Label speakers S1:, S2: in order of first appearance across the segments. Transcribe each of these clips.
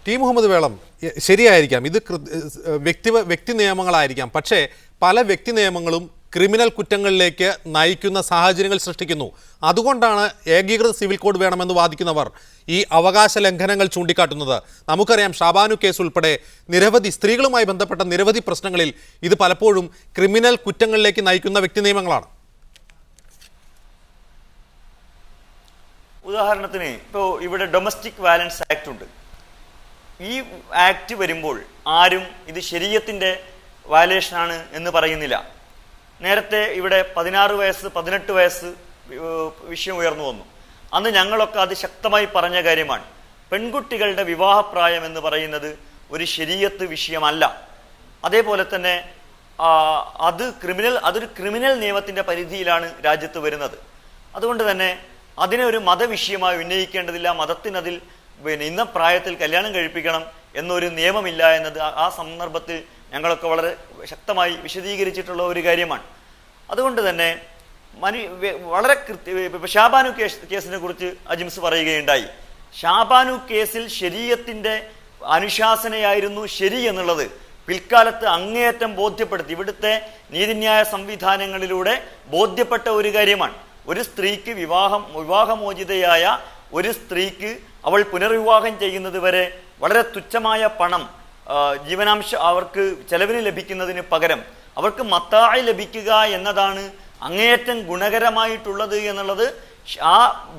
S1: T Muhammad വേളം, ശരിയായിരിക്കാം, ഇത് വ്യക്തി നിയമങ്ങളായിരിക്കാം. പക്ഷേ പല വ്യക്തി നിയമങ്ങളും ക്രിമിനൽ കുറ്റങ്ങളിലേക്ക് നയിക്കുന്ന സാഹചര്യങ്ങൾ സൃഷ്ടിക്കുന്നു. അതുകൊണ്ടാണ് ഏകീകൃത സിവിൽ കോഡ് വേണമെന്ന് വാദിക്കുന്നവർ ഈ അവകാശ ലംഘനങ്ങൾ ചൂണ്ടിക്കാട്ടുന്നത്. നമുക്കറിയാം, ഷാബാനു കേസ് ഉൾപ്പെടെ നിരവധി സ്ത്രീകളുമായി ബന്ധപ്പെട്ട നിരവധി പ്രശ്നങ്ങളിൽ ഇത് പലപ്പോഴും ക്രിമിനൽ കുറ്റങ്ങളിലേക്ക് നയിക്കുന്ന വ്യക്തി നിയമങ്ങളാണ്.
S2: ഉദാഹരണത്തിന് ഇപ്പോൾ ഇവിടെ ഡൊമസ്റ്റിക് വയലൻസ് ആക്ട് ഉണ്ട്. ഈ ആക്ട് വരുമ്പോൾ ആരും ഇത് ശരീഅത്തിൻ്റെ വയലേഷനാണ് എന്ന് പറയുന്നില്ല. നേരത്തെ ഇവിടെ 16 വയസ്സ് 18 വയസ്സ് വിഷയം ഉയർന്നു വന്നു. അന്ന് ഞങ്ങളൊക്കെ അത് ശക്തമായി പറഞ്ഞ കാര്യമാണ്. പെൺകുട്ടികളുടെ വിവാഹപ്രായം എന്ന് പറയുന്നത് ഒരു ശരീഅത്ത് വിഷയമല്ല. അതേപോലെ തന്നെ അതൊരു ക്രിമിനൽ നിയമത്തിൻ്റെ പരിധിയിലാണ് രാജ്യത്ത് വരുന്നത്. അതുകൊണ്ട് തന്നെ അതിനെ ഒരു മതവിഷയമായി ഉന്നയിക്കേണ്ടതില്ല. മതത്തിനതിൽ ഇന്ന പ്രായത്തിൽ കല്യാണം കഴിപ്പിക്കണം എന്നൊരു നിയമമില്ല എന്നത് ആ സന്ദർഭത്തിൽ ഞങ്ങളൊക്കെ വളരെ ശക്തമായി വിശദീകരിച്ചിട്ടുള്ള ഒരു കാര്യമാണ്. അതുകൊണ്ട് തന്നെ വളരെ ഷാബാനു കേസിനെ കുറിച്ച് അജിംസ് പറയുകയുണ്ടായി. ഷാബാനു കേസിൽ ശരീഅത്തിൻ്റെ അനുശാസനയായിരുന്നു ശരി എന്നുള്ളത് പിൽക്കാലത്ത് അങ്ങേയറ്റം ബോധ്യപ്പെടുത്തി. ഇവിടുത്തെ നീതിന്യായ സംവിധാനങ്ങളിലൂടെ ബോധ്യപ്പെട്ട ഒരു കാര്യമാണ്. ഒരു സ്ത്രീക്ക് വിവാഹമോചിതയായ ഒരു സ്ത്രീക്ക് അവൾ പുനർവിവാഹം ചെയ്യുന്നത് വരെ വളരെ തുച്ഛമായ പണം അവർക്ക് ചെലവിന് ലഭിക്കുന്നതിന് പകരം അവർക്ക് മത്തായി ലഭിക്കുക എന്നതാണ് അങ്ങേയറ്റം ഗുണകരമായിട്ടുള്ളത് എന്നുള്ളത് ആ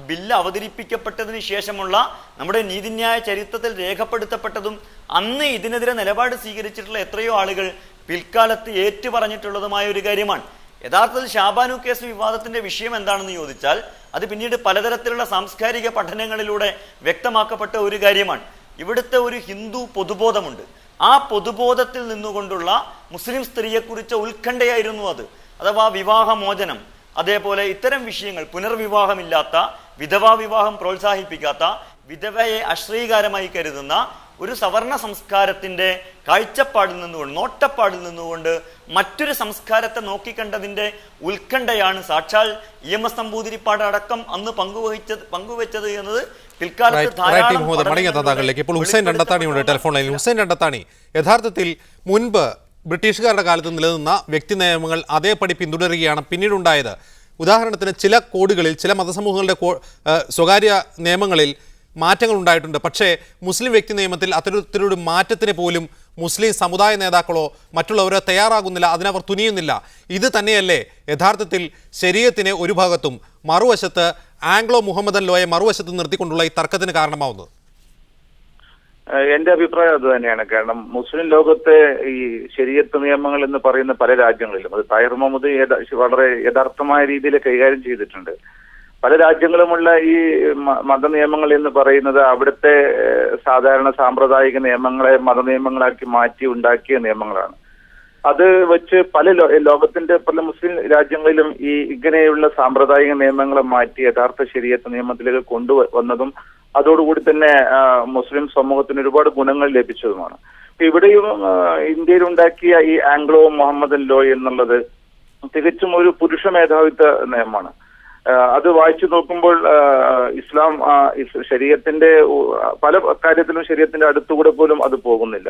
S2: ബില്ല് അവതരിപ്പിക്കപ്പെട്ടതിന് ശേഷമുള്ള നമ്മുടെ നീതിന്യായ ചരിത്രത്തിൽ രേഖപ്പെടുത്തപ്പെട്ടതും അന്ന് ഇതിനെതിരെ നിലപാട് സ്വീകരിച്ചിട്ടുള്ള എത്രയോ ആളുകൾ പിൽക്കാലത്ത് ഏറ്റുപറഞ്ഞിട്ടുള്ളതുമായ ഒരു കാര്യമാണ്. യഥാർത്ഥത്തിൽ ഷാബാനു കേസ് വിവാദത്തിന്റെ വിഷയം എന്താണെന്ന് ചോദിച്ചാൽ അത് പിന്നീട് പലതരത്തിലുള്ള സാംസ്കാരിക പഠനങ്ങളിലൂടെ വ്യക്തമാക്കപ്പെട്ട ഒരു കാര്യമാണ്. ഇവിടുത്തെ ഒരു ഹിന്ദു പൊതുബോധമുണ്ട്. ആ പൊതുബോധത്തിൽ നിന്നുകൊണ്ടുള്ള മുസ്ലിം സ്ത്രീയെക്കുറിച്ച് ഉത്കണ്ഠയായിരുന്നു അത്. അഥവാ വിവാഹമോചനം, അതേപോലെ ഇത്തരം വിഷയങ്ങൾ, പുനർവിവാഹമില്ലാത്ത, വിധവാ വിവാഹം പ്രോത്സാഹിപ്പിക്കാത്ത, വിധവയെ അശ്രീകാരമായി കരുതുന്ന ഒരു സവർണ സംസ്കാരത്തിൻ്റെ കാഴ്ചപ്പാടിൽ നിന്നുകൊണ്ട്, നോട്ടപ്പാടിൽ നിന്നുകൊണ്ട് മറ്റൊരു സംസ്കാരത്തെ നോക്കിക്കണ്ടതിൻ്റെ ഉത്കണ്ഠയാണ് സാക്ഷാൽ EMS നമ്പൂതിരിപ്പാട് അടക്കം അന്ന് പങ്കുവെച്ചത് എന്നത് പിൽക്കാലത്ത്
S1: ഇപ്പോൾ ഹുസൈൻ രണ്ടത്താണിയുണ്ട് ടെലിഫോൺ ലൈനിൽ. ഹുസൈൻ രണ്ടത്താണി, യഥാർത്ഥത്തിൽ മുൻപ് ബ്രിട്ടീഷുകാരുടെ കാലത്ത് നിലനിന്ന വ്യക്തി നിയമങ്ങൾ അതേപടി പിന്തുടരുകയാണ് പിന്നീടുണ്ടായത്. ഉദാഹരണത്തിന് ചില കോഡുകളിൽ, ചില മതസമൂഹങ്ങളുടെ സ്വകാര്യ നിയമങ്ങളിൽ മാറ്റങ്ങൾ ഉണ്ടായിട്ടുണ്ട്. പക്ഷേ മുസ്ലിം വ്യക്തി നിയമത്തിൽ അത്തരത്തിലൊരു മാറ്റത്തിന് പോലും മുസ്ലിം സമുദായ നേതാക്കളോ മറ്റുള്ളവരോ തയ്യാറാകുന്നില്ല, അതിനവർ തുനിയുന്നില്ല. ഇത് തന്നെയല്ലേ യഥാർത്ഥത്തിൽ ശരീഅത്തിനെ ഒരു ഭാഗത്തും മറുവശത്ത് ആംഗ്ലോ മുഹമ്മദൻ ലോയെ മറുവശത്ത് നിർത്തിക്കൊണ്ടുള്ള ഈ തർക്കത്തിന് കാരണമാവുന്നത്?
S3: എന്റെ അഭിപ്രായം അത് തന്നെയാണ്. കാരണം മുസ്ലിം ലോകത്തെ ഈ ശരീഅത്ത് നിയമങ്ങൾ എന്ന് പറയുന്ന പല രാജ്യങ്ങളിലും അത് താഹിർ മുഹമ്മദ് വളരെ യഥാർത്ഥമായ രീതിയിൽ കൈകാര്യം ചെയ്തിട്ടുണ്ട്. പല രാജ്യങ്ങളുമുള്ള ഈ മതനിയമങ്ങൾ എന്ന് പറയുന്നത് അവിടുത്തെ സാധാരണ സാമ്പ്രദായിക നിയമങ്ങളെ മതനിയമങ്ങളാക്കി മാറ്റി ഉണ്ടാക്കിയ നിയമങ്ങളാണ്. അത് വെച്ച് ലോകത്തിന്റെ പല മുസ്ലിം രാജ്യങ്ങളിലും ഈ ഇങ്ങനെയുള്ള സാമ്പ്രദായിക നിയമങ്ങളെ മാറ്റി യഥാർത്ഥ ശരീഅത്ത് നിയമത്തിലേക്ക് കൊണ്ടുവന്നതും അതോടുകൂടി തന്നെ മുസ്ലിം സമൂഹത്തിന് ഒരുപാട് ഗുണങ്ങൾ ലഭിച്ചതുമാണ്. ഇവിടെയും ഇന്ത്യയിൽ ഉണ്ടാക്കിയ ഈ ആംഗ്ലോ മുഹമ്മദൻ ലോ എന്നുള്ളത് തികച്ചും ഒരു പുരുഷ മേധാവിത്വ നിയമമാണ്. അത് വായിച്ചു നോക്കുമ്പോൾ ഇസ്ലാം ശരീഅത്തിന്റെ പല കാര്യത്തിലും ശരീഅത്തിന്റെ അടുത്തുകൂടെ പോലും അത് പോകുന്നില്ല.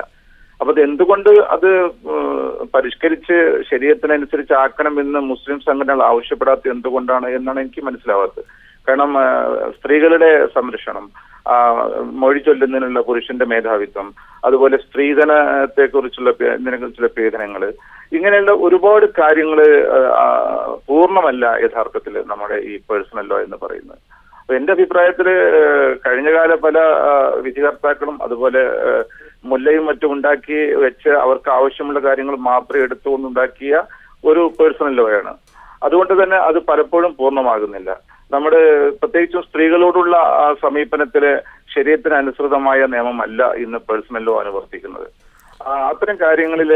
S3: അപ്പൊ അത് എന്തുകൊണ്ട് അത് പരിഷ്കരിച്ച് ശരീഅത്തിനനുസരിച്ച് ആക്കണമെന്ന് മുസ്ലിം സംഘടനകൾ ആവശ്യപ്പെടാത്ത എന്തുകൊണ്ടാണ് എന്നാണ് എനിക്ക് മനസ്സിലാവാത്തത്. കാരണം സ്ത്രീകളുടെ സംരക്ഷണം, മൊഴി ചൊല്ലുന്നതിനുള്ള പുരുഷന്റെ മേധാവിത്വം, അതുപോലെ സ്ത്രീധനത്തെ കുറിച്ചുള്ള പീഡനങ്ങൾ, ഇങ്ങനെയുള്ള ഒരുപാട് കാര്യങ്ങൾ പൂർണ്ണമല്ല യഥാർത്ഥത്തിൽ നമ്മുടെ ഈ പേഴ്സണൽ ലോ എന്ന് പറയുന്നത്. അപ്പൊ എന്റെ അഭിപ്രായത്തിൽ കഴിഞ്ഞകാല പല വിധികർത്താക്കളും അതുപോലെ മുല്ലയും മറ്റും ഉണ്ടാക്കി വെച്ച് അവർക്ക് ആവശ്യമുള്ള കാര്യങ്ങൾ മാത്രം എടുത്തുകൊണ്ടുണ്ടാക്കിയ ഒരു പേഴ്സണൽ ലോയാണ്. അതുകൊണ്ട് തന്നെ അത് പലപ്പോഴും പൂർണ്ണമാകുന്നില്ല. നമ്മുടെ പ്രത്യേകിച്ചും സ്ത്രീകളോടുള്ള സമീപനത്തില് ശരീഅത്തിന് അനുസൃതമായ നിയമമല്ല ഇന്ന് പേഴ്സണൽ ലോ അനുവർത്തിക്കുന്നത്. അത്തരം കാര്യങ്ങളിൽ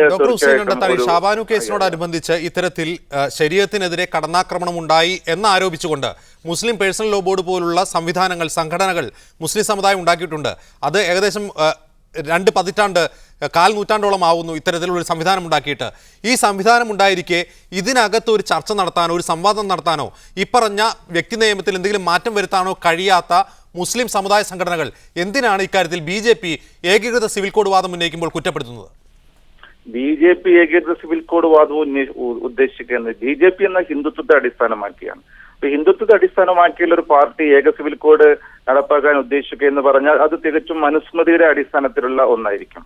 S1: ഷാബാനു കേസിനോടനുബന്ധിച്ച് ഇത്തരത്തിൽ ശരീഅത്തിനെതിരെ കടന്നാക്രമണം ഉണ്ടായി എന്ന് ആരോപിച്ചുകൊണ്ട് മുസ്ലിം പേഴ്സണൽ ലോ ബോർഡ് പോലുള്ള സംവിധാനങ്ങൾ, സംഘടനകൾ മുസ്ലിം സമുദായം ഉണ്ടാക്കിയിട്ടുണ്ട്. അത് ഏകദേശം 2 പതിറ്റാണ്ട്, 1/4 നൂറ്റാണ്ടോളം ആവുന്നു ഇത്തരത്തിലുള്ളൊരു സംവിധാനം ഉണ്ടാക്കിയിട്ട്. ഈ സംവിധാനം ഉണ്ടായിരിക്കെ ഇതിനകത്ത് ഒരു ചർച്ച നടത്താനോ ഒരു സംവാദം നടത്താനോ ഈ പറഞ്ഞ വ്യക്തി നിയമത്തിൽ എന്തെങ്കിലും മാറ്റം വരുത്താനോ കഴിയാത്ത മുസ്ലിം സമുദായ സംഘടനകൾ എന്തിനാണ് ഇക്കാര്യത്തിൽ BJP ഏകീകൃത സിവിൽ കോഡ് വാദം ഉന്നയിക്കുമ്പോൾ കുറ്റപ്പെടുത്തുന്നത്?
S3: BJP ഏകീകൃത സിവിൽ കോഡ് വാദവും ഉദ്ദേശിക്കുന്നത് BJP എന്ന ഹിന്ദുത്വത്തെ അടിസ്ഥാനമാക്കിയാണ്. അപ്പൊ ഹിന്ദുത്വത്തെ അടിസ്ഥാനമാക്കിയുള്ള ഒരു പാർട്ടി ഏക സിവിൽ കോഡ് നടപ്പാക്കാൻ ഉദ്ദേശിക്കുക എന്ന് പറഞ്ഞാൽ അത് തികച്ചും മനുസ്മൃതിയുടെ അടിസ്ഥാനത്തിലുള്ള ഒന്നായിരിക്കും.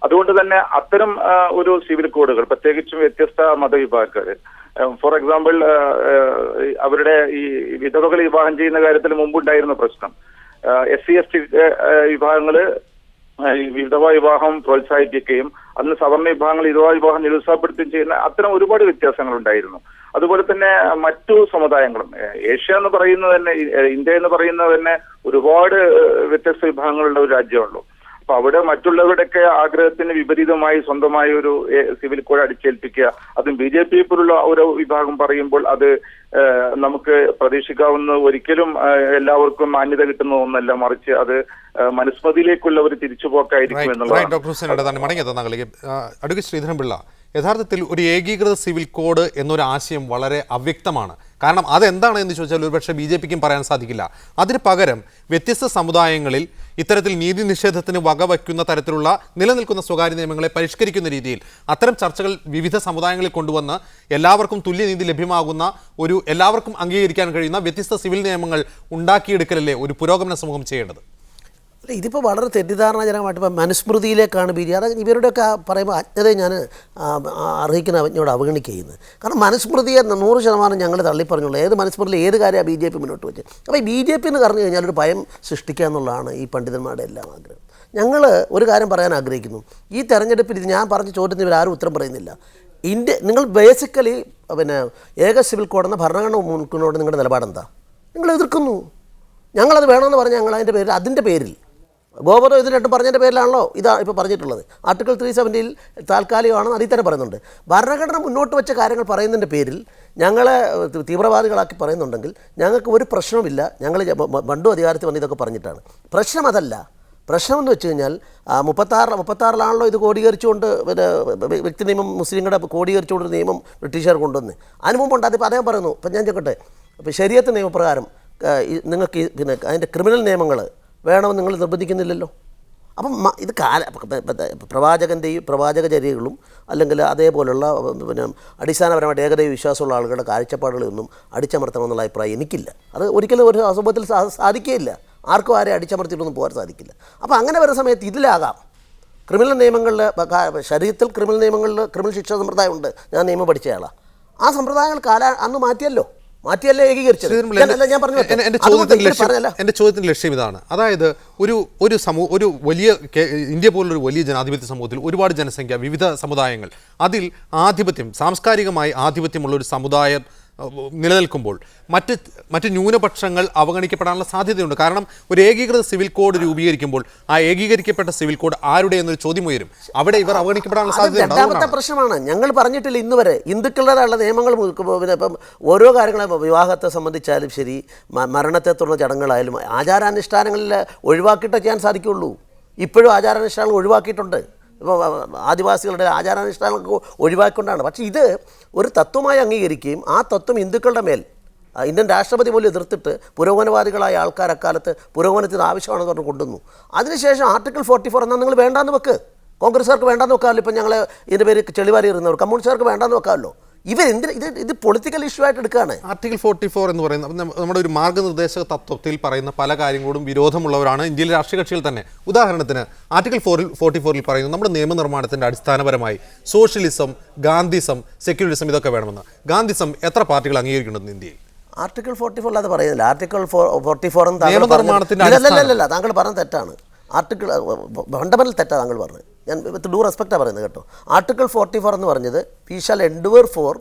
S3: അതുകൊണ്ട് തന്നെ അത്തരം ഒരു സിവിൽ കോഡുകൾ പ്രത്യേകിച്ചും വ്യത്യസ്ത മതവിഭാഗക്കാര്, ഫോർ എക്സാമ്പിൾ അവരുടെ ഈ വിധവകൾ വിവാഹം ചെയ്യുന്ന കാര്യത്തിൽ മുമ്പുണ്ടായിരുന്ന പ്രശ്നം, SC/ST വിഭാഗങ്ങള് വിധവ വിവാഹം പ്രോത്സാഹിപ്പിക്കുകയും അന്ന് സവർണ വിഭാഗങ്ങൾ വിധവാ വിവാഹം നിരുത്സാഹപ്പെടുത്തുകയും ചെയ്യുന്ന അത്തരം ഒരുപാട് വ്യത്യാസങ്ങൾ ഉണ്ടായിരുന്നു. അതുപോലെ തന്നെ മറ്റു സമുദായങ്ങളും, ഏഷ്യ എന്ന് പറയുന്നത് തന്നെ, ഇന്ത്യ എന്ന് പറയുന്നത് തന്നെ ഒരുപാട് വ്യത്യസ്ത വിഭാഗങ്ങളുള്ള ഒരു രാജ്യമുള്ളൂ. അപ്പൊ അവിടെ മറ്റുള്ളവരുടെയൊക്കെ ആഗ്രഹത്തിന് വിപരീതമായി സ്വന്തമായ ഒരു സിവിൽ കോഡ് അടിച്ചേൽപ്പിക്കുക, അതും BJP പോലുള്ള ഒരു വിഭാഗം പറയുമ്പോൾ അത് നമുക്ക് പ്രതീക്ഷിക്കാവുന്ന, ഒരിക്കലും എല്ലാവർക്കും മാന്യത കിട്ടുന്ന ഒന്നല്ല, മറിച്ച് അത് മനുസ്മൃതിയിലേക്കുള്ള ഒരു തിരിച്ചുപോക്കായിരിക്കും എന്നുള്ളതാണ്.
S1: ഡോക്ടർ ഹുസൈൻ ഇടത്താണി മടങ്ങിയെത്താൻ താങ്കളിലേക്ക്. അഡ്വക്കേറ്റ് ശ്രീധരൻപിള്ള, യഥാർത്ഥത്തിൽ ഒരു ഏകീകൃത സിവിൽ കോഡ് എന്നൊരു ആശയം വളരെ അവ്യക്തമാണ്. കാരണം അതെന്താണ് എന്ന് ചോദിച്ചാൽ ഒരുപക്ഷെ BJPക്കും പറയാൻ സാധിക്കില്ല. അതിന് പകരം വ്യത്യസ്ത സമുദായങ്ങളിൽ ഇത്തരത്തിൽ നീതി നിഷേധത്തിന് വകവയ്ക്കുന്ന തരത്തിലുള്ള നിലനിൽക്കുന്ന സ്വകാര്യ നിയമങ്ങളെ പരിഷ്കരിക്കുന്ന രീതിയിൽ അത്തരം ചർച്ചകൾ വിവിധ സമുദായങ്ങളിൽ കൊണ്ടുവന്ന് എല്ലാവർക്കും തുല്യനീതി ലഭ്യമാകുന്ന ഒരു, എല്ലാവർക്കും അംഗീകരിക്കാൻ കഴിയുന്ന വ്യത്യസ്ത സിവിൽ നിയമങ്ങൾ ഉണ്ടാക്കിയെടുക്കലല്ലേ ഒരു പുരോഗമന സമൂഹം ചെയ്യേണ്ടത്?
S4: അല്ല, ഇതിപ്പോൾ വളരെ തെറ്റിദ്ധാരണജനകമായിട്ട് ഇപ്പം മനുസ്മൃതിയിലേക്കാണ് അത് ഇവരുടെയൊക്കെ പറയുമ്പോൾ അജ്ഞതയെ ഞാൻ അർഹിക്കുന്ന അവജ്ഞയോട് അവഗണിക്കുന്നത്. കാരണം മനുസ്മൃതിയെ 100% ഞങ്ങൾ തള്ളിപ്പറഞ്ഞുള്ളൂ. ഏത് മനുസ്മൃതിയിൽ ഏത് കാര്യമാണ് BJP മുന്നോട്ട് വെച്ചത്? അപ്പോൾ ഈ BJP എന്ന് പറഞ്ഞു കഴിഞ്ഞാൽ ഒരു ഭയം സൃഷ്ടിക്കുക എന്നുള്ളതാണ് ഈ പണ്ഡിതന്മാരുടെ എല്ലാം ആഗ്രഹം. ഞങ്ങൾ ഒരു കാര്യം പറയാൻ ആഗ്രഹിക്കുന്നു. ഈ തെരഞ്ഞെടുപ്പിൽ ഇത് ഞാൻ പറഞ്ഞ ചോദ്യത്തിന് ഇവരാരും ഉത്തരം പറയുന്നില്ല. നിങ്ങൾ ബേസിക്കലി ഏക സിവിൽ കോഡ് എന്ന ഭരണഘടന മുൻകൂറിനോട് നിങ്ങളുടെ നിലപാടെന്താ? നിങ്ങൾ എതിർക്കുന്നു. ഞങ്ങളത് വേണമെന്ന് പറഞ്ഞാൽ ഞങ്ങൾ അതിൻ്റെ പേരിൽ ഗോപുരം ഇത് രണ്ടും പറഞ്ഞതിൻ്റെ പേരിലാണല്ലോ ഇതാ ഇപ്പോൾ പറഞ്ഞിട്ടുള്ളത്. ആർട്ടിക്കിൾ 370 താൽക്കാലികമാണെന്ന് അതിൽ തന്നെ പറയുന്നുണ്ട്. ഭരണഘടന മുന്നോട്ട് വെച്ച കാര്യങ്ങൾ പറയുന്നതിൻ്റെ പേരിൽ ഞങ്ങളെ തീവ്രവാദികളാക്കി പറയുന്നുണ്ടെങ്കിൽ ഞങ്ങൾക്ക് ഒരു പ്രശ്നവുമില്ല. ഞങ്ങൾ പണ്ടും അധികാരത്തിൽ വന്ന് ഇതൊക്കെ പറഞ്ഞിട്ടാണ്. പ്രശ്നം അതല്ല. പ്രശ്നമെന്ന് വെച്ച് കഴിഞ്ഞാൽ 36-ലാണല്ലോ ഇത് കോടീകരിച്ചുകൊണ്ട് വ്യക്തി നിയമം, മുസ്ലിങ്ങളുടെ കോടീകരിച്ചുകൊണ്ടൊരു നിയമം ബ്രിട്ടീഷുകാർ കൊണ്ടുവന്ന്. അതിന് മുമ്പുണ്ട്. അതിപ്പോൾ അദ്ദേഹം പറയുന്നു, ഇപ്പം ഞാൻ ചോദിക്കട്ടെ, ഇപ്പോൾ ശരീഅത്ത് നിയമപ്രകാരം നിങ്ങൾക്ക് അതിൻ്റെ ക്രിമിനൽ നിയമങ്ങൾ വേണമെന്ന് നിങ്ങൾ നിർബന്ധിക്കുന്നില്ലല്ലോ. അപ്പം ഇത് പ്രവാചകൻ്റെയും പ്രവാചകചര്യകളും അല്ലെങ്കിൽ അതേപോലുള്ള അടിസ്ഥാനപരമായിട്ട് ഏകദൈവ വിശ്വാസമുള്ള ആളുകളുടെ കാഴ്ചപ്പാടുകളൊന്നും അടിച്ചമർത്തണമെന്നുള്ള അഭിപ്രായം എനിക്കില്ല. അത് ഒരിക്കലും ഒരു അസുഖത്തിൽ സാധിക്കുകയില്ല. ആർക്കും ആരെ അടിച്ചമർത്തിയിട്ടൊന്നും പോകാൻ സാധിക്കില്ല. അപ്പോൾ അങ്ങനെ വരുന്ന സമയത്ത് ഇതിലാകാം. ക്രിമിനൽ നിയമങ്ങളിൽ, ശരീരത്തിൽ ക്രിമിനൽ നിയമങ്ങളിൽ ക്രിമിനൽ ശിക്ഷാ സമ്പ്രദായമുണ്ട്. ഞാൻ നിയമം പഠിച്ചയാളാണ്. ആ സമ്പ്രദായങ്ങൾ അന്ന് മാറ്റിയല്ലേ ഏകീകരിച്ചത്.
S1: എന്റെ ചോദ്യത്തിന്റെ ലക്ഷ്യം ഇതാണ്. അതായത് ഒരു വലിയ ഇന്ത്യ പോലുള്ളൊരു വലിയ ജനാധിപത്യ സമൂഹത്തിൽ ഒരുപാട് ജനസംഖ്യ, വിവിധ സമുദായങ്ങൾ, അതിൽ സാംസ്കാരികമായി ആധിപത്യമുള്ള ഒരു സമുദായം നിലനിൽക്കുമ്പോൾ മറ്റ് ന്യൂനപക്ഷങ്ങൾ അവഗണിക്കപ്പെടാനുള്ള സാധ്യതയുണ്ട്. കാരണം ഒരു ഏകീകൃത സിവിൽ കോഡ് രൂപീകരിക്കുമ്പോൾ ആ ഏകീകരിക്കപ്പെട്ട സിവിൽ കോഡ് ആരുടെ എന്നൊരു ചോദ്യം ഉയരും. അവിടെ ഇവർ അവഗണിക്കപ്പെടാനുള്ള സാധ്യതയുണ്ട്.
S4: രണ്ടാമത്തെ പ്രശ്നമാണ്. ഞങ്ങൾ പറഞ്ഞിട്ടില്ല ഇന്ന് വരെ ഹിന്ദുക്കളുടേതായുള്ള നിയമങ്ങൾ. ഇപ്പം ഓരോ കാര്യങ്ങളും വിവാഹത്തെ സംബന്ധിച്ചാലും ശരി, മരണത്തെ തുടർന്ന ചടങ്ങുകളായാലും ആചാരാനുഷ്ഠാനങ്ങളിൽ ഒഴിവാക്കിയിട്ടേ ചെയ്യാൻ സാധിക്കുള്ളൂ. ഇപ്പോഴും ആചാരാനുഷ്ഠാനങ്ങൾ ഒഴിവാക്കിയിട്ടുണ്ട്. ഇപ്പോൾ ആദിവാസികളുടെ ആചാരാനുഷ്ഠാനങ്ങൾക്ക് ഒഴിവാക്കിക്കൊണ്ടാണ്. പക്ഷേ ഇത് ഒരു തത്വമായി അംഗീകരിക്കുകയും ആ തത്വം ഹിന്ദുക്കളുടെ മേൽ ഇന്ത്യൻ രാഷ്ട്രപതി പോലും എതിർത്തിട്ട് പുരോഗമനവാദികളായ ആൾക്കാർ അക്കാലത്ത് പുരോഗമനത്തിന് ആവശ്യമാണെന്ന് പറഞ്ഞ് കൊണ്ടുവന്നു. അതിനുശേഷം ആർട്ടിക്കിൾ 44 എന്നാൽ നിങ്ങൾ വേണ്ടാന്ന് വെക്ക്. കോൺഗ്രസ്സുകാർക്ക് വേണ്ടാന്ന് വെക്കാമല്ലോ. ഇപ്പം ഞങ്ങൾ ഇതിൻ്റെ പേര് ചെളിവാരി എറിയുന്നവർ കമ്മ്യൂണിസ്റ്റുകാർക്ക് വേണ്ടാന്ന് വെക്കാമല്ലോ. ഇത് പൊളിറ്റിക്കൽ ഇഷ്യൂ ആയിട്ട് എടുക്കുകയാണ്.
S1: ആർട്ടിക്കിൾ 44 എന്ന് പറയുന്നത് നമ്മുടെ ഒരു മാർഗ്ഗനിർദ്ദേശക തത്വത്തിൽ പറയുന്ന പല കാര്യങ്ങളോടും വിരോധമുള്ളവരാണ് ഇന്ത്യയിലെ രാഷ്ട്രീയ കക്ഷികൾ തന്നെ. ഉദാഹരണത്തിന് ആർട്ടിക്കിൾ 44 പറയുന്നത് നമ്മുടെ നിയമനിർമ്മാണത്തിന്റെ അടിസ്ഥാനപരമായി സോഷ്യലിസം, ഗാന്ധിസം, സെക്യുലറിസം ഇതൊക്കെ വേണമെന്ന്. ഗാന്ധിസം എത്ര പാർട്ടികൾ അംഗീകരിക്കുന്നുണ്ട് ഇന്ത്യയിൽ?
S4: ആർട്ടിക്കിൾ 44 അത് പറയുന്നില്ല. ആർട്ടിക്കിൾ 44
S1: നിയമനിർമ്മാണത്തിന്റെ
S4: താങ്കൾ പറഞ്ഞത് തെറ്റാണ്. ആർട്ടിക്കിൾ ഫണ്ടമെന്റൽ തെറ്റാണ് താങ്കൾ പറഞ്ഞത്. ഞാൻ വിത്ത് ഡ്യൂ റെസ്പെക്റ്റാണ് പറയുന്നത് കേട്ടോ. ആർട്ടിക്കിൾ 44 എന്ന് പറഞ്ഞത് we shall endeavour for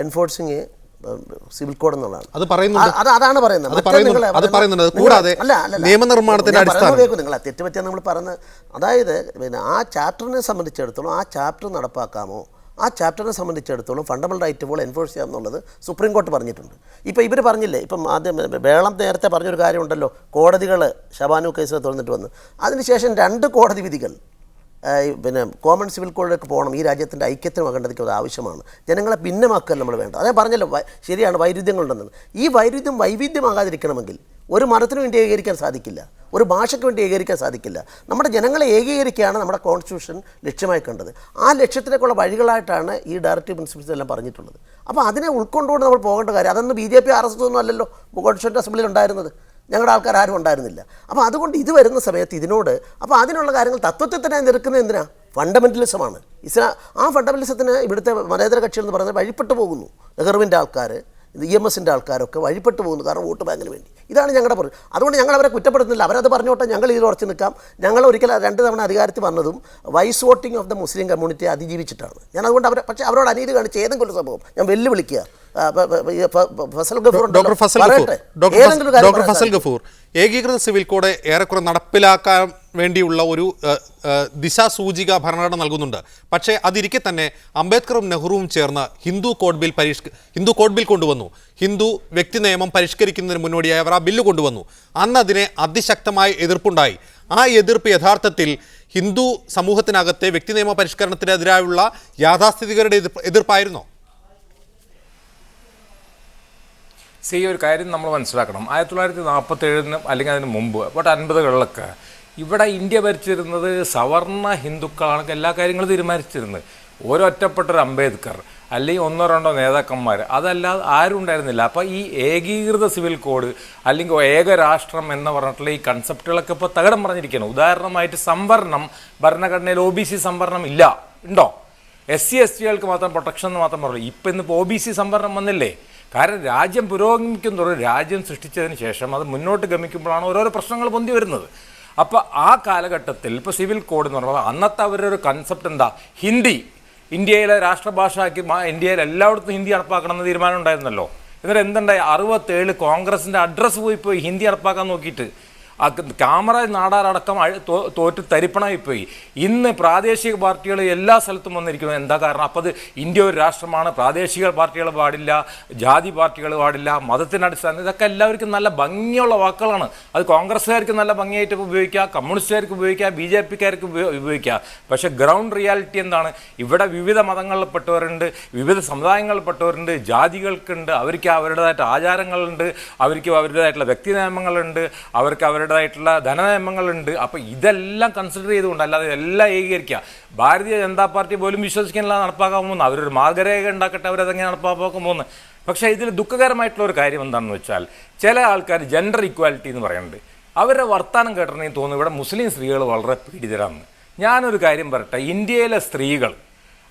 S4: enforcing civil code എന്നുള്ളതാണ്. അതാണ് പറയുന്നത്.
S1: കൂടാതെ നിയമനിർമ്മാണത്തിന്റെ അടിസ്ഥാനം
S4: നിങ്ങൾ തെറ്റുപറ്റിയാണ് നമ്മൾ പറയുന്നത്. അതായത് ആ ചാപ്റ്ററിനെ സംബന്ധിച്ചിടത്തോളം ആ ചാപ്റ്റർ നടപ്പാക്കാമോ, ആ ചാപ്റ്ററിനെ സംബന്ധിച്ചിടത്തോളം ഫണ്ടമെൻ്റൽ റൈറ്റ് പോലെ എൻഫോഴ്സ് ചെയ്യാമെന്നുള്ളത് സുപ്രീം കോടതി പറഞ്ഞിട്ടുണ്ട്. ഇപ്പോൾ ഇവർ പറഞ്ഞില്ലേ, ഇപ്പം ആദ്യം വേളം നേരത്തെ പറഞ്ഞൊരു കാര്യമുണ്ടല്ലോ, കോടതികൾ ഷബാനു കേസിനെ തുറന്നിട്ട് വന്നു. അതിനുശേഷം 2 കോടതി വിധികൾ കോമൺ സിവിൽ കോഡിലേക്ക് പോകണം. ഈ രാജ്യത്തിൻ്റെ ഐക്യത്തിനും അഖണ്ഡതയ്ക്കും അത് ആവശ്യമാണ്. ജനങ്ങളെ ഭിന്നമാക്കാൻ നമ്മൾ വേണ്ട. അതേ പറഞ്ഞല്ലോ, ശരിയാണ്, വൈരുദ്ധ്യങ്ങളുണ്ടെന്ന്. ഈ വൈരുദ്ധ്യമാകാതിരിക്കണമെങ്കിൽ ഒരു മതത്തിനു വേണ്ടി ഏകീകരിക്കാൻ സാധിക്കില്ല, ഒരു ഭാഷയ്ക്ക് വേണ്ടി ഏകീകരിക്കാൻ സാധിക്കില്ല. നമ്മുടെ ജനങ്ങളെ ഏകീകരിക്കുകയാണ് നമ്മുടെ കോൺസ്റ്റിറ്റ്യൂഷൻ ലക്ഷ്യമായി കണ്ടത്. ആ ലക്ഷ്യത്തിലേക്കുള്ള വഴികളായിട്ടാണ് ഈ ഡയറക്റ്റീവ് പ്രിൻസിപ്പിൾസ് എല്ലാം പറഞ്ഞിട്ടുള്ളത്. അപ്പോൾ അതിനെ ഉൾക്കൊണ്ടുകൊണ്ട് നമ്മൾ പോകേണ്ട കാര്യം, അതൊന്നും BJP RSS ഒന്നും അല്ലല്ലോ കോൺസ്റ്റിറ്റ്യൂഷൻ അസംബ്ലിയിൽ ഉണ്ടായിരുന്നത്, ഞങ്ങളുടെ ആൾക്കാർ ആരും ഉണ്ടായിരുന്നില്ല. അപ്പോൾ അതുകൊണ്ട് ഇത് വരുന്ന സമയത്ത് ഇതിനോട് അപ്പോൾ അതിനുള്ള കാര്യങ്ങൾ തത്വത്തെ തന്നെ നിൽക്കുന്നത് എന്തിനാ? ഫണ്ടമെൻ്റലിസമാണ്. ആ ഫണ്ടമെൻ്റലിസത്തിന് ഇവിടുത്തെ മതേതര കക്ഷികൾ എന്ന് പറയുന്നത് വഴിപ്പെട്ടു പോകുന്നു. നെഹ്റുവിൻ്റെ ആൾക്കാർ, EMSൻ്റെ ആൾക്കാരൊക്കെ വഴിപ്പെട്ടു പോകുന്നു, കാരണം വോട്ട് ബാങ്കിന് വേണ്ടി. ഇതാണ് ഞങ്ങളുടെ പറയും. അതുകൊണ്ട് ഞങ്ങൾ അവരെ കുറ്റപ്പെടുത്തുന്നില്ല, അവരത് പറഞ്ഞോട്ടെ, ഞങ്ങൾ ഇതിൽ ഉറച്ചു നിൽക്കാം. ഞങ്ങൾ ഒരിക്കൽ 2 തവണ അധികാരത്തിൽ വന്നതും wise voting of the Muslim കമ്മ്യൂണിറ്റിയെ അതിജീവിച്ചിട്ടാണ്. ഞാൻ അതുകൊണ്ട് പക്ഷേ അവരോട് അനീതി കാണിച്ച് ഏതെങ്കിലും ഒരു സംഭവം ഞാൻ വെല്ലുവിളിക്കുക.
S1: ഡോക്ടർ ഫസൽ ഗഫൂർ, ഏകീകൃത സിവിൽ കോഡ് ഏറെക്കുറെ നടപ്പിലാക്കാൻ വേണ്ടിയുള്ള ഒരു ദിശാസൂചിക ഭരണഘടന നൽകുന്നുണ്ട്. പക്ഷേ അതിരിക്കെ തന്നെ അംബേദ്കറും നെഹ്റുവും ചേർന്ന് ഹിന്ദു കോഡ് ബിൽ കൊണ്ടുവന്നു. ഹിന്ദു വ്യക്തി നിയമം പരിഷ്കരിക്കുന്നതിന് മുന്നോടിയായി അവർ ആ ബില്ല് കൊണ്ടുവന്നു. അന്ന് അതിനെ അതിശക്തമായ എതിർപ്പുണ്ടായി. ആ എതിർപ്പ് യഥാർത്ഥത്തിൽ ഹിന്ദു സമൂഹത്തിനകത്തെ വ്യക്തി നിയമ പരിഷ്കരണത്തിനെതിരായുള്ള യാഥാസ്ഥിതികരുടെ എതിർപ്പായിരുന്നോ?
S5: ഒരു കാര്യം നമ്മൾ മനസ്സിലാക്കണം. 1947 അല്ലെങ്കിൽ അതിന് മുമ്പ് 50കളിലൊക്കെ ഇവിടെ ഇന്ത്യ ഭരിച്ചിരുന്നത് സവർണ ഹിന്ദുക്കളാണ് എല്ലാ കാര്യങ്ങളും തീരുമാനിച്ചിരുന്നത്. ഒരൊറ്റപ്പെട്ടൊരു അംബേദ്കർ അല്ലെങ്കിൽ 1-2 നേതാക്കന്മാർ, അതല്ലാതെ ആരും ഉണ്ടായിരുന്നില്ല. അപ്പോൾ ഈ ഏകീകൃത സിവിൽ കോഡ് അല്ലെങ്കിൽ ഏകരാഷ്ട്രം എന്ന് പറഞ്ഞിട്ടുള്ള ഈ കൺസെപ്റ്റുകളൊക്കെ ഇപ്പോൾ തകിടം പറഞ്ഞിരിക്കുകയാണ്. ഉദാഹരണമായിട്ട് സംവരണം, ഭരണഘടനയിൽ OBC സംവരണം ഇല്ല, ഉണ്ടോ? SC STകൾക്ക് മാത്രം പ്രൊട്ടക്ഷൻ എന്ന് മാത്രം പറഞ്ഞു. ഇപ്പം ഇന്നിപ്പോൾ OBC സംവരണം വന്നില്ലേ? കാരണം രാജ്യം പുരോഗമിക്കുന്നതോറും രാജ്യം സൃഷ്ടിച്ചതിന് ശേഷം അത് മുന്നോട്ട് ഗമിക്കുമ്പോഴാണ് ഓരോരോ പ്രശ്നങ്ങൾ പൊന്തി വരുന്നത്. അപ്പോൾ ആ കാലഘട്ടത്തിൽ ഇപ്പോൾ സിവിൽ കോഡ് എന്ന് പറഞ്ഞാൽ അന്നത്തെ അവരുടെ ഒരു കൺസെപ്റ്റ് എന്താ? ഹിന്ദി ഇന്ത്യയിലെ രാഷ്ട്രഭാഷയാക്കി ഇന്ത്യയിൽ എല്ലായിടത്തും ഹിന്ദി നടപ്പാക്കണമെന്ന് തീരുമാനം ഉണ്ടായിരുന്നല്ലോ. എന്നിട്ട് എന്തുണ്ടായി? 67 കോൺഗ്രസിൻ്റെ അഡ്രസ്സ് പോയി ഹിന്ദി നടപ്പാക്കാൻ നോക്കിയിട്ട് ക്യാമറ നാടാരടക്കം തോറ്റ് തരിപ്പണമായിപ്പോയി. ഇന്ന് പ്രാദേശിക പാർട്ടികൾ എല്ലാ സ്ഥലത്തും വന്നിരിക്കുന്നത് എന്താ കാരണം? അപ്പോൾ അത് ഇന്ത്യ ഒരു രാഷ്ട്രമാണ്, പ്രാദേശിക പാർട്ടികൾ പാടില്ല, ജാതി പാർട്ടികൾ പാടില്ല, മതത്തിൻ്റെ അടിസ്ഥാനം, ഇതൊക്കെ എല്ലാവർക്കും നല്ല ഭംഗിയുള്ള വാക്കുകളാണ്. അത് കോൺഗ്രസ്സുകാർക്ക് നല്ല ഭംഗിയായിട്ട് ഉപയോഗിക്കുക, കമ്മ്യൂണിസ്റ്റുകാർക്ക് ഉപയോഗിക്കുക, BJPക്കാർക്ക് ഉപയോഗിക്കുക. പക്ഷേ ഗ്രൗണ്ട് റിയാലിറ്റി എന്താണ്? ഇവിടെ വിവിധ മതങ്ങളിൽപ്പെട്ടവരുണ്ട്, വിവിധ സമുദായങ്ങളിൽപ്പെട്ടവരുണ്ട്, ജാതികൾക്കുണ്ട്, അവർക്ക് അവരുടേതായിട്ട് ആചാരങ്ങളുണ്ട്, അവർക്ക് അവരുടേതായിട്ടുള്ള വ്യക്തി നിയമങ്ങളുണ്ട്, അവർക്ക് ായിട്ടുള്ള ധനനിയമങ്ങളുണ്ട്. അപ്പോൾ ഇതെല്ലാം കൺസിഡർ ചെയ്തുകൊണ്ട്, അല്ലാതെ എല്ലാം ഏകീകരിക്കുക. ഭാരതീയ ജനതാ പാർട്ടി പോലും വിശ്വസിക്കാനില്ല നടപ്പാക്കാൻ പോകുന്നു. അവരൊരു മാർഗരേഖ ഉണ്ടാക്കട്ടെ, അവരതെങ്ങനെ നടപ്പാക്കാൻ പോകുന്നു. പക്ഷേ ഇതിൽ ദുഃഖകരമായിട്ടുള്ള ഒരു കാര്യം എന്താണെന്ന് വെച്ചാൽ, ചില ആൾക്കാർ ജെൻഡർ ഇക്വാലിറ്റി എന്ന് പറയുന്നുണ്ട്. അവരുടെ വർത്തമാനം കേട്ടിട്ടുണ്ടെങ്കിൽ തോന്നുന്നു ഇവിടെ മുസ്ലിം സ്ത്രീകൾ വളരെ പീഡിതരാണ്. ഞാനൊരു കാര്യം പറയട്ടെ, ഇന്ത്യയിലെ സ്ത്രീകൾ,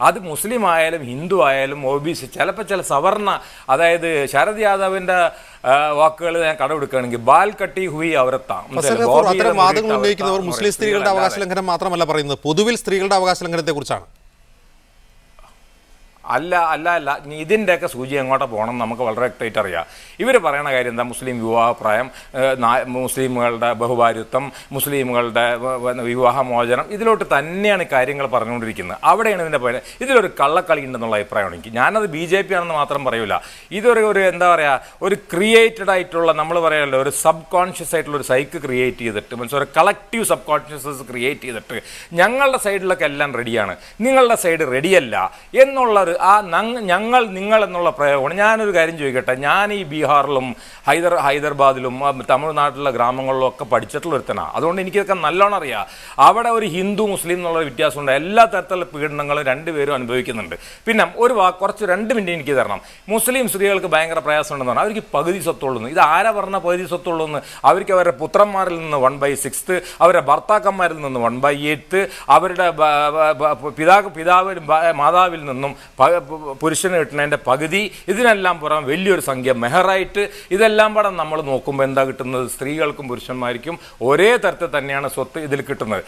S5: അത് മുസ്ലിം ആയാലും ഹിന്ദു ആയാലും OBC, ചിലപ്പോൾ ചില സവർണ, അതായത് ശരത് യാദവിൻ്റെ വാക്കുകൾ ഞാൻ കടമെടുക്കുകയാണെങ്കിൽ ബാൽ കട്ടി ഹുയി അവരത്താം.
S1: അത്തരം വാദങ്ങൾ ഉന്നയിക്കുന്നവർ മുസ്ലിം സ്ത്രീകളുടെ അവകാശ ലംഘനം മാത്രമല്ല പറയുന്നത്, പൊതുവിൽ സ്ത്രീകളുടെ അവകാശ ലംഘനത്തെ കുറിച്ചാണ്.
S5: അല്ല ഇതിൻ്റെയൊക്കെ സൂചി എങ്ങോട്ട് പോകണം നമുക്ക് വളരെ വ്യക്തമായിട്ട് അറിയാം. ഇവർ പറയണ കാര്യം എന്താ? മുസ്ലിം വിവാഹപ്രായം, മുസ്ലിമുകളുടെ ബഹുഭാര്യത്വം, മുസ്ലിമുകളുടെ വിവാഹമോചനം, ഇതിലോട്ട് തന്നെയാണ് കാര്യങ്ങൾ പറഞ്ഞുകൊണ്ടിരിക്കുന്നത്. അവിടെയാണ് ഇതിൻ്റെ പോലെ ഇതിലൊരു കള്ളക്കളി ഉണ്ടെന്നുള്ള അഭിപ്രായമാണ് എനിക്ക്. ഞാനത് BJP ആണെന്ന് മാത്രം പറയൂല. ഇതൊരു എന്താ പറയുക, ഒരു ക്രിയേറ്റഡ് ആയിട്ടുള്ള, നമ്മൾ പറയാമല്ലോ, ഒരു സബ് കോൺഷ്യസ് ആയിട്ടുള്ള ഒരു സൈക്ക് ക്രിയേറ്റ് ചെയ്തിട്ട്, മനസ്സിൽ ഒരു കളക്റ്റീവ് സബ് കോൺഷ്യസ് ക്രിയേറ്റ് ചെയ്തിട്ട് ഞങ്ങളുടെ സൈഡിലൊക്കെ എല്ലാം റെഡിയാണ്, നിങ്ങളുടെ സൈഡ് റെഡിയല്ല എന്നുള്ളൊരു ഞങ്ങൾ നിങ്ങൾ എന്നുള്ള പ്രയോഗമാണ്. ഞാനൊരു കാര്യം ചോദിക്കട്ടെ, ഞാൻ ഈ ബീഹാറിലും ഹൈദരാബാദിലും തമിഴ്നാട്ടിലെ ഗ്രാമങ്ങളിലും ഒക്കെ പഠിച്ചിട്ടുള്ള ഒരുത്തനാണ്. അതുകൊണ്ട് എനിക്കിതൊക്കെ നല്ലോണം അറിയാം. അവിടെ ഒരു ഹിന്ദു മുസ്ലിം എന്നുള്ള വ്യത്യാസമുണ്ട്. എല്ലാ തരത്തിലുള്ള പീഡനങ്ങളും രണ്ടുപേരും അനുഭവിക്കുന്നുണ്ട്. പിന്നെ കുറച്ച് 2 മിനിറ്റ് എനിക്ക് തരണം. മുസ്ലിം സ്ത്രീകൾക്ക് ഭയങ്കര പ്രയാസമുണ്ടെന്ന് പറഞ്ഞാൽ അവർക്ക് പകുതി സ്വത്തുള്ളൂ. ഇത് ആരാ പറഞ്ഞ പകുതി സ്വത്തുള്ളൂ എന്ന്? അവർക്ക് അവരുടെ പുത്രന്മാരിൽ നിന്ന് 1/6, അവരുടെ ഭർത്താക്കന്മാരിൽ നിന്ന് 1/8, അവരുടെ പിതാവിനും മാതാവിൽ നിന്നും പുരുഷന് കിട്ടുന്നതിൻ്റെ പകുതി, ഇതിനെല്ലാം പുറം വലിയൊരു സംഖ്യ മെഹറായിട്ട്, ഇതെല്ലാം കൂടെ നമ്മൾ നോക്കുമ്പോൾ എന്താ കിട്ടുന്നത്? സ്ത്രീകൾക്കും പുരുഷന്മാർക്കും ഒരേ തരത്തിൽ തന്നെയാണ് സ്വത്ത് ഇതിൽ കിട്ടുന്നത്.